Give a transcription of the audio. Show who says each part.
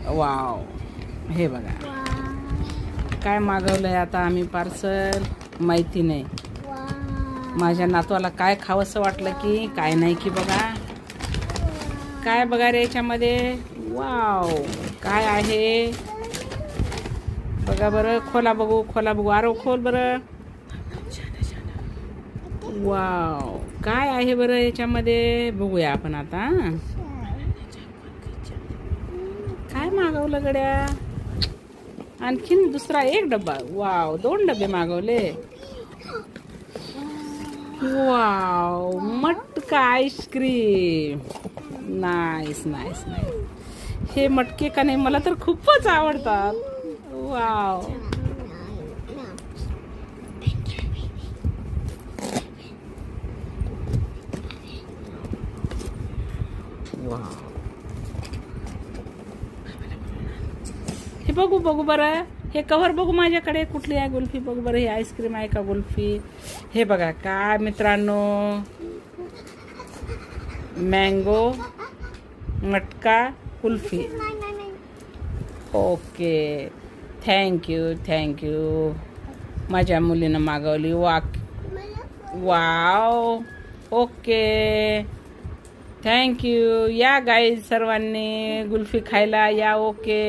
Speaker 1: Wow, हे बघा काय मागवलंय आता आम्ही पार्सल, माहिती नाही. माझ्या नातवाला काय खावंसं वाटलं की काय नाही की बघा काय बघा रे याच्यामध्ये. वाव, काय आहे बघा बरं. खोला बघू, खोला बघू. आरो खोल बरं. वाव, काय आहे बरं याच्यामध्ये बघूया आपण आता. काय मागवलं गड्या. आणखीन दुसरा एक डब्बा. वाव, 2 डबे मागवले. वाव, मटका आईस्क्रीम. Nice nice nice. हे मटके का नाही मला तर खूपच आवडतात. Wow, wow. हे बघू बघू बरं. हे कव्हर बघू माझ्याकडे. कुठली आहे कुल्फी बघू बरं. ही आईस्क्रीम आहे का कुल्फी. हे बघा काय मित्रांनो, मँगो मटका कुल्फी. Okay, thank you thank you. माझ्या मुलीनं मागवली. Wow, okay, thank you. या गाईज सर्वांनी कुल्फी खायला या. ओके.